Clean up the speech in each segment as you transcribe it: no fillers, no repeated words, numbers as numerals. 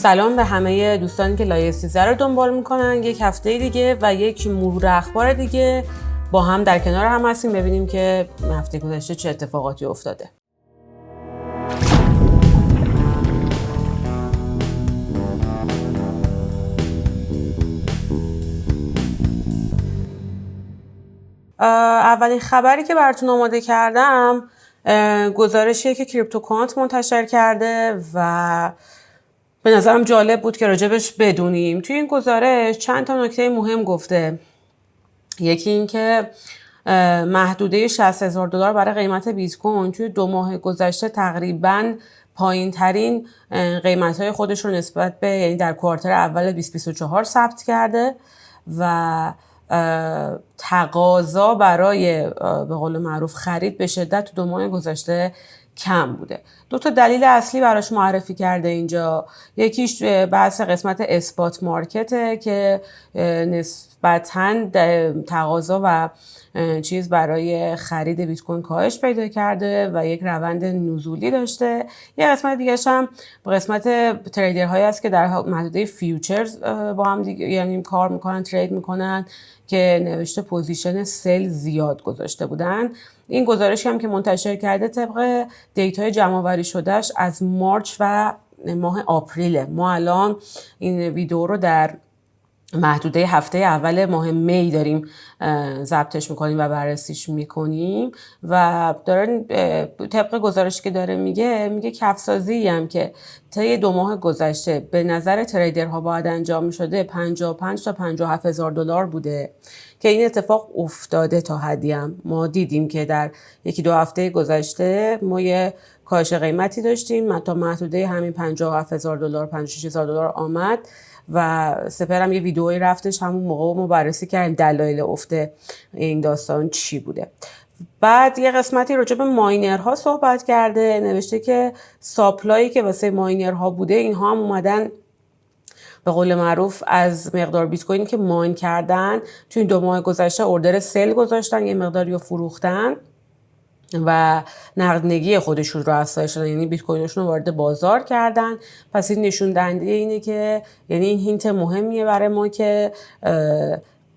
سلام به همه دوستانی که لایه 13 رو دنبال میکنن. یک هفته دیگه و یک مرور اخبار دیگه با هم در کنار هم هستیم ببینیم که هفته گذشته چه اتفاقاتی افتاده. اولین خبری که براتون آماده کردم گزارشیه که کریپتوکوانت منتشر کرده و به نظرم جالب بود که راجبش بدونیم. توی این گزارش چند تا نکته مهم گفته. یکی این که محدوده $60,000 برای قیمت بیت کوین توی 2 ماه گذشته تقریباً پایین ترین قیمت های خودش رو نسبت به یعنی در کوارتر اول 2024 ثبت کرده و تقاضا برای به قول معروف خرید به شدت تو 2 ماه گذشته کم بوده. 2 تا دلیل اصلی براش معرفی کرده اینجا. یکیش بحث قسمت اثبات مارکته که نسبتاً تقاضا و چیز برای خرید بیت کوین کاهش پیدا کرده و یک روند نزولی داشته. یه قسمت دیگه هم قسمت تریدرهایی است که در محدوده فیوچرز با هم دیگه یعنی کار میکنن، ترید میکنن که نوشته پوزیشن سل زیاد گذاشته بودن. این گزارشی هم که منتشر کرده طبق دیتای جمع‌آوری شدهش از مارچ و ماه آپریل. ما الان این ویدیو رو در محدوده هفته اول ماه می داریم ضبطش میکنیم و بررسیش میکنیم و داره طبق گزارشی که داره میگه کفسازی هم که طی 2 ماه گذشته به نظر تریدرها باید انجام میشده 55 تا $57,000 بوده که این اتفاق افتاده. تا حدی هم ما دیدیم که در 1-2 هفته گذشته ما یه کاهش قیمتی داشتیم تا محدوده همین $57,000 $56,000 آمد و سپرم یه ویدئویی رفتش همون موقع ما بررسی کردیم دلایل افت این داستان چی بوده. بعد یه قسمتی راجع به ماینرها صحبت کرده، نوشته که ساپلایی که واسه ماینرها بوده اینها هم اومدن به قول معروف از مقدار بیت کوینی که ماین کردن توی 2 ماه گذشته اوردر سل گذاشتن، یه مقداری رو فروختن و نقدینگی خودشون رو افزایش دادن، یعنی بیت کوینشون رو وارد بازار کردن. پس این نشون دهنده اینه که یعنی این هینت مهمیه برای ما که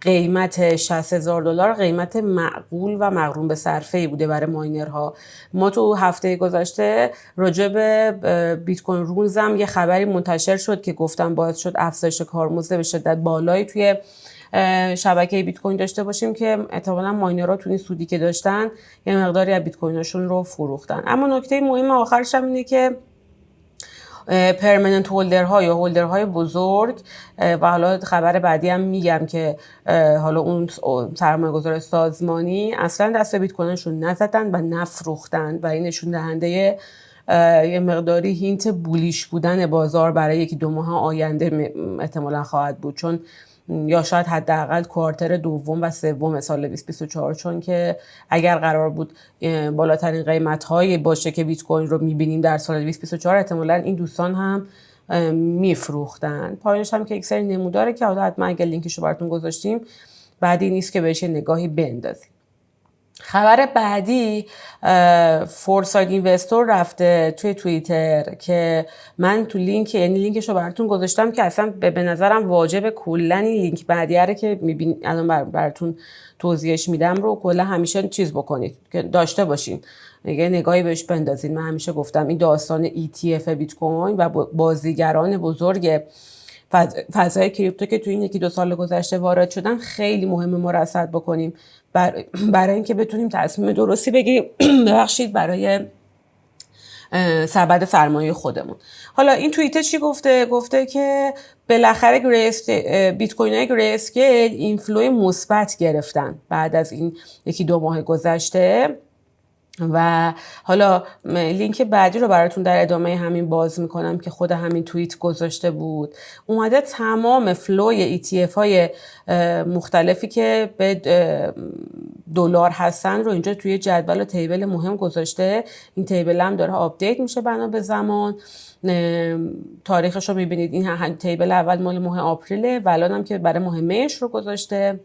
قیمت $60,000 قیمت معقول و مقرون به صرفه‌ای بوده برای ماینرها. ما تو هفته گذشته راجع به بیت کوین رولز هم یه خبری منتشر شد که گفتم باعث شد افزایش کارمزد به شدت بالایی توی شبکه بیت کوین داشته باشیم که احتمالاً ماینرها تو این سودی که داشتن یه مقداری از بیت کویناشون رو فروختن. اما نکته مهم آخرش هم اینه که پرمننت هولدرها یا هولدرهای بزرگ و حالا خبر بعدی هم میگم که حالا اون سرمایه‌گذار سازمانی اصلا دست بیت کوینشون نزدن و نفروختن و این نشون دهنده یه مقداری هینت بولیش بودن بازار برای 1-2 ماه آینده احتمالاً خواهد بود، چون یا شاید حداقل کوارتر دوم و سوم سال 2024، چون که اگر قرار بود بالاترین قیمت‌های باشه که بیت کوین رو می‌بینیم در سال 2024 احتمالاً این دوستان هم میفروختن. پایینش هم که یک سری نموداره که حتما اگر لینکش رو براتون گذاشتیم بعدی نیست که بهش نگاهی بندازیم. خبر بعدی فورساید اینوستور رفته توی توییتر که من تو لینکش رو براتون گذاشتم که اصلا به نظرم واجب کلا این لینک بعدیه که میبینید الان براتون توضیحش میدم رو کلا همیشه چیز بکنید که داشته باشین، یه نگاهی بهش بندازید. من همیشه گفتم این داستان ETF بیت کوین و بازیگران بزرگ فضای کریپتو که توی این 1-2 سال گذشته وارد شدن خیلی مهمه ما رصد بکنیم برای اینکه بتونیم تصمیم درستی بگیریم ببخشید برای سبد سرمایه خودمون. حالا این توییته چی گفته که بالاخره بیت کوین های گری اسکیل اینفلو مثبت گرفتن بعد از این 1-2 ماه گذشته و حالا لینک بعدی رو براتون در ادامه همین باز میکنم که خود همین توییت گذاشته بود. اومده تمام فلوی ETF های مختلفی که به دلار هستن رو اینجا توی جدول و تیبل مهم گذاشته. این تیبل هم داره آپدیت میشه بنا به زمان. تاریخش رو میبینید، این تیبل اول مال ماه آپریله و الان هم که برای ماه میش رو گذاشته.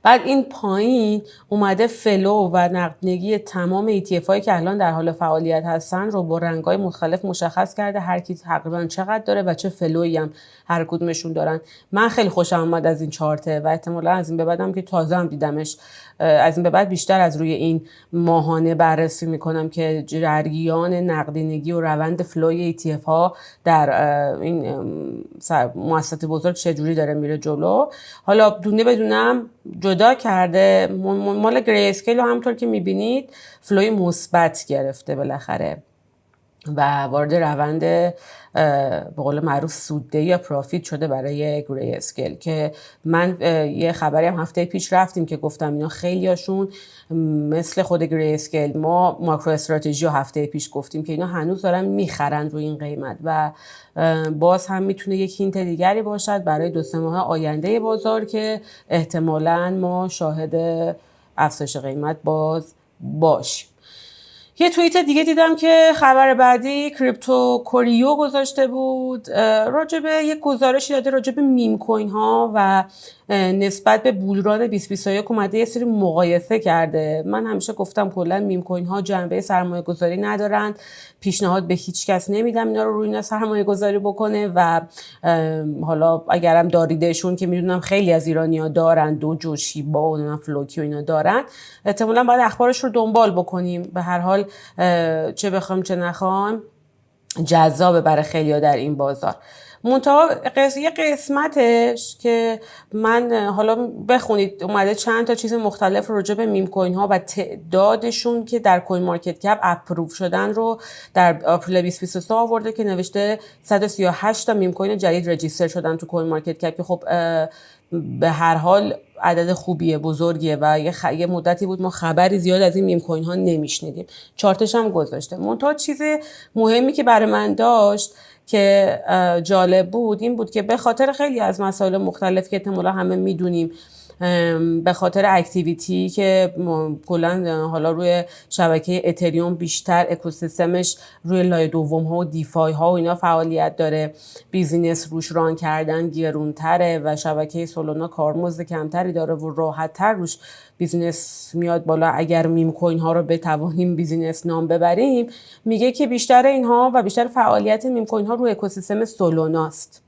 بعد این پایین اومده فلو و نقدینگی تمام ETF هایی که الان در حال فعالیت هستن رو با رنگ‌های مختلف مشخص کرده، هر کی تقریبا چقدر داره و چه فلویی هم هر کدومشون دارن. من خیلی خوشم اومد از این چارته و احتمالاً از این به بعدم که تازه هم دیدمش، از این به بعد بیشتر از روی این ماهانه بررسی میکنم که جریان نقدینگی و روند فلوی ETF ها در این مؤسسات بزرگ چجوری داره میره جلو. حالا دونه بدونم جدا کرده، مال گری اسکیل همونطور که میبینید فلوی مثبت گرفته بالاخره و وارد روند به قول معروف سوددهی یا پرافیت شده برای گری اسکیل که من یه خبری هم هفته پیش رفتیم که گفتم اینا خیلیاشون مثل خود گری اسکیل، ما ماکرو استراتژی رو هفته پیش گفتیم که اینا هنوز دارن میخرن روی این قیمت و باز هم میتونه یک هینت دیگری باشد برای 2-3 ماه آینده بازار که احتمالاً ما شاهد افزایش قیمت باز باشیم. یه توییت دیگه دیدم که خبر بعدی کریپتو کوریو گذاشته بود، راجبه یک گزارشی داده راجبه میم کوین ها و نسبت به بولران 2021 اومده یه سری مقایسه کرده. من همیشه گفتم کلا میم کوین ها جنبه سرمایه گذاری ندارن، پیشنهاد به هیچ کس نمیدم اینا رو روی اینا سرمایه گذاری بکنه و حالا اگرم داریدشون که میدونم خیلی از ایرانی‌ها دارن، دوجو، شیبا و فلوکی و اینا دارن، احتمالاً باید اخبارش رو دنبال بکنیم. به هر حال چه بخوام چه نخوام جذابه برای خیلی‌ها در این بازار. منتها یه قسمتش که من حالا بخونید اومده چند تا چیز مختلف راجع به میم کوین ها و تعدادشون که در کوین مارکت کپ اپروو شدن رو در آپریل 2023 آورده که نوشته 138 تا میم کوین جدید رجیستر شدن تو کوین مارکت کپ. خب به هر حال عدد خوبیه، بزرگیه و یه مدتی بود ما خبری زیاد از این میم کوین ها نمیشنیدیم. چارتش هم گذاشته. منتها چیز مهمی که برای من داشت که جالب بود این بود که به خاطر خیلی از مسائل مختلف که احتمالا همه میدونیم، به خاطر اکتیویتی که کلا حالا روی شبکه اتریوم بیشتر اکوسیستمش روی لایه دوم ها و دیفای ها و اینا فعالیت داره، بیزینس روش ران کردن گرونتره و شبکه سولونا کارمزد کمتری داره و راحت تر روش بیزینس میاد بالا اگر میم کوین ها رو بتوانیم بیزینس نام ببریم. میگه که بیشتر اینها و بیشتر فعالیت میم کوین ها روی اکوسیستم سولوناست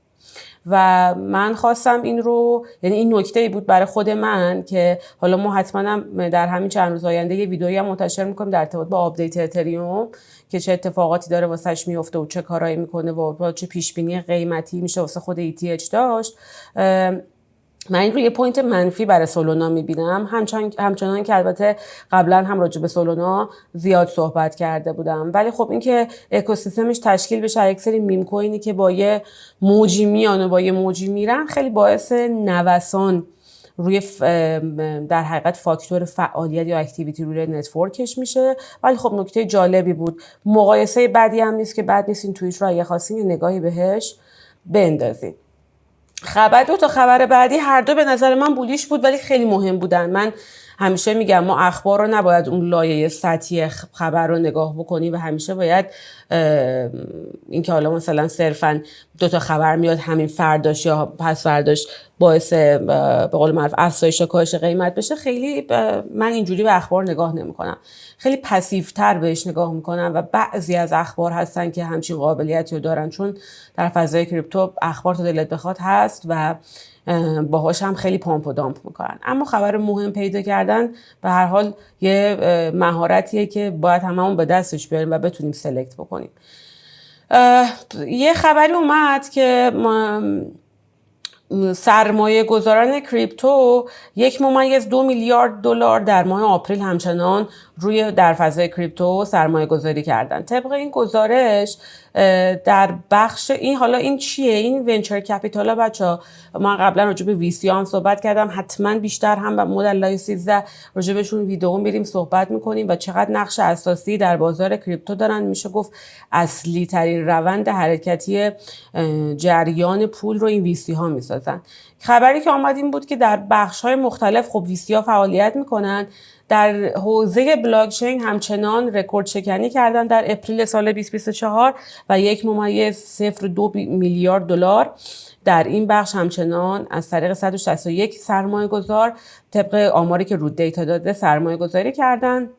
و من خواستم این رو، یعنی این نکته بود برای خود من که حالا ما حتما در همین چند روز آینده یه ویدئویی هم منتشر میکنیم در ارتباط با آپدیت اتریوم که چه اتفاقاتی داره واسش میفته و چه کارایی میکنه و چه پیش بینی قیمتی میشه واسه خود ETH داشت. من این رو یه پوینت منفی برای سولونا میبینم، همچنان که البته قبلا هم راجع به سولونا زیاد صحبت کرده بودم، ولی خب این که اکوسیستمش تشکیل بشه یک سری میم کوینی که با یه موجی میان و با یه موجی میرن خیلی باعث نوسان روی در حقیقت فاکتور فعالیت یا اکتیویتی روی نتورکش میشه. ولی خب نکته جالبی بود، مقایسه بدی هم نیست که بد نیست این توییت رو اگه خواستین یه نگاهی بهش بندازید. دو تا خبر بعدی هر دو به نظر من بولیش بود ولی خیلی مهم بودن. من همیشه میگم ما اخبار رو نباید اون لایه سطحی خبر رو نگاه بکنیم و همیشه باید این که حالا مثلا صرفاً 2 تا خبر میاد همین فرداش یا پس فرداش باعث به قول معروف افزایش کاهش قیمت بشه، خیلی من اینجوری به اخبار نگاه نمی‌کنم، خیلی پسیوتر بهش نگاه میکنم و بعضی از اخبار هستن که همچین قابلیتی رو دارن چون در فضای کریپتو اخبار تا دلت بخواد هست و باهاش هم خیلی پامپ و دامپ میکنن. اما خبر مهم پیدا کردن به هر حال یه مهارتیه که باید هممون به دستش بیاریم و بتونیم سلکت بکنیم. یه خبری اومد که سرمایه گذاران کریپتو 1.2 میلیارد دلار در ماه آپریل همچنان روی در فضای کریپتو سرمایه گذاری کردن. طبق این گزارش در بخش این، حالا این چیه؟ این ونچر کپیتال ها بچه‌ها، ما قبلا راجع به وی سی هم صحبت کردم، حتما بیشتر هم با مدل لایو 13 راجع بهشون ویدیو میریم صحبت میکنیم و چقدر نقش اساسی در بازار کریپتو دارن. میشه گفت اصلی ترین روند حرکتی جریان پول رو این وی سی ها میسازن. خبری که آمد این بود که در بخش های مختلف خب وی سی ها فعالیت میکنن، در حوزه بلاکچین همچنان رکورد شکنی کردن در اپریل سال 2024 و 1.02 میلیارد دلار در این بخش همچنان از طریق 161 سرمایه گذار طبق آماری که رو دیتا داده سرمایه گذاری کردن.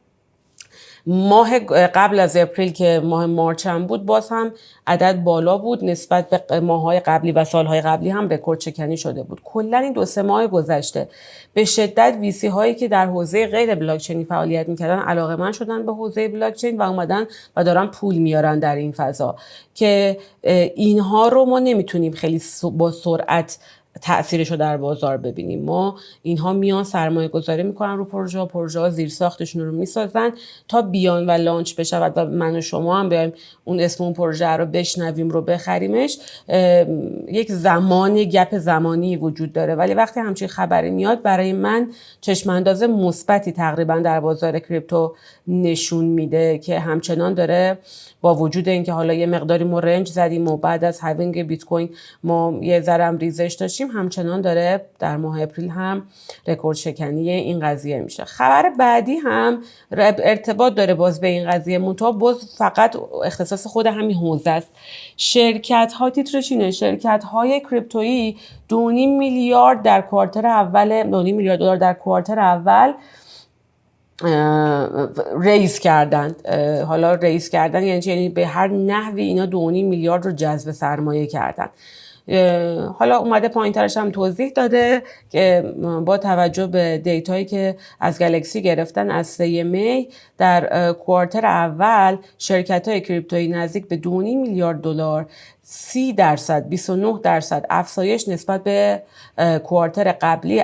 ماه قبل از اپریل که ماه مارچ هم بود باز هم عدد بالا بود، نسبت به ماه‌های قبلی و سال‌های قبلی هم رکورد شکنی شده بود. کلا این 2-3 ماه گذشته به شدت ویسی هایی که در حوزه غیر بلاکچینی فعالیت می‌کردن علاقه‌مند شدن به حوزه بلاکچین و اومدن و دارن پول میارن در این فضا که اینها رو ما نمیتونیم خیلی با سرعت تأثیرش رو در بازار ببینیم. ما اینها میان سرمایه گذاری میکنن رو پروژه ها زیر ساختشون رو میسازن تا بیان و لانچ بشود و من و شما هم بیایم اون اسم اون پروژه رو بشنویم رو بخریمش. یک گپ زمانی وجود داره، ولی وقتی همچین خبری میاد برای من چشم انداز مثبتی تقریبا در بازار کریپتو نشون میده که همچنان داره با وجود اینکه حالا یه مقداری ما رنج زدیم و بعد از هاوینگ بیت کوین ما یه ذره هم ریزش داشتیم، همچنان داره در ماه اپریل هم رکورد شکنی این قضیه میشه. خبر بعدی هم ارتباط داره باز به این قضیه، منتها باز فقط اختصاص خود همین حوزه است. شرکت ها تیترش اینه، شرکت های کریپتویی 2.5 میلیارد در کوارتر اول 2.5 میلیارد دلار در کوارتر اول ریز کردن. حالا ریز کردن یعنی به هر نحوی اینا 2.5 میلیارد رو جذب سرمایه کردن. حالا اومده پایین ترش هم توضیح داده که با توجه به دیتایی که از گلکسی گرفتن از 3 می در کوارتر اول شرکت های کریپتویی نزدیک به 2.5 میلیارد دلار 29% افزایش نسبت به کوارتر قبلی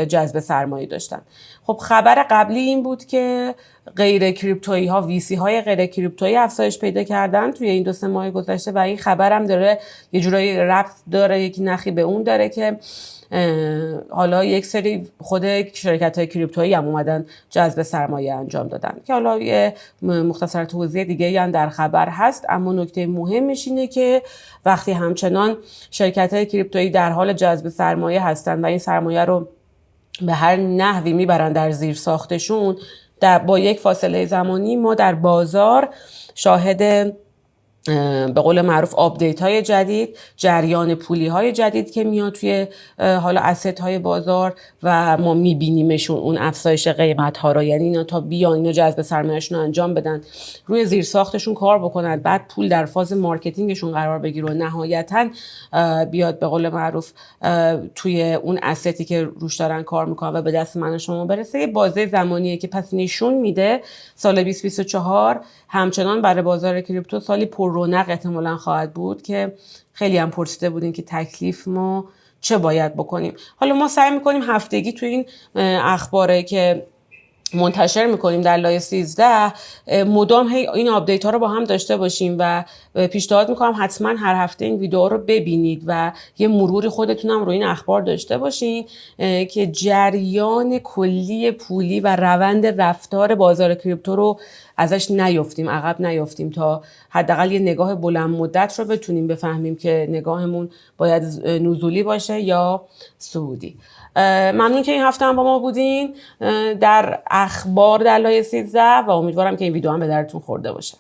جذب سرمایه داشتن. خب خبر قبلی این بود که غیر کریپتویی ها، ویسی های غیر کریپتویی افزایش پیدا کردن توی این 2-3 ماه گذشته و این خبر هم داره یه جورایی ربط داره، یکی نخی به اون داره که حالا یک سری خود شرکت های کریپتویی هم اومدن جذب سرمایه انجام دادن که حالا یه مختصر توضیح دیگه هم در خبر هست. اما نکته مهمش اینه که وقتی همچنان شرکت های کریپتویی در حال جذب سرمایه هستن و این سرمایه رو به هر نحوی میبرن در زیر ساختشون، با یک فاصله زمانی ما در بازار شاهد به قول معروف آپدیت های جدید، جریان پولی های جدید که میاد توی حالا اسست های بازار و ما میبینیمشون اون افزایش قیمت ها رو، یعنی اینا تا بیان اینا جذب سرمایه‌شون رو انجام بدن، روی زیر ساختشون کار بکنن، بعد پول در فاز مارکتینگشون قرار بگیره و نهایتاً بیاد به قول معروف توی اون استی که روش دارن کار میکنن و به دست من و شما برسه. یه بازه زمانیه که پس نشون میده سال 2024 همچنان برای بازار کریپتو سالی پر رونق احتمالاً خواهد بود که خیلی هم پرسیده بودین که تکلیف ما چه باید بکنیم. حالا ما سعی میکنیم هفتگی تو این اخباره که منتشر میکنیم در لایه 13 مدام این آپدیت ها رو با هم داشته باشیم و پیشنهاد میکنم حتما هر هفته این ویدیو رو ببینید و یه مروری خودتونم روی این اخبار داشته باشین که جریان کلی پولی و روند رفتار بازار کریپتو رو ازش نیفتیم، عقب نیفتیم، تا حداقل یه نگاه بلند مدت رو بتونیم بفهمیم که نگاهمون باید نزولی باشه یا صعودی. ممنون که این هفته هم با ما بودین در اخبار در لایه 13 و امیدوارم که این ویدیو هم به درتون خورده باشه.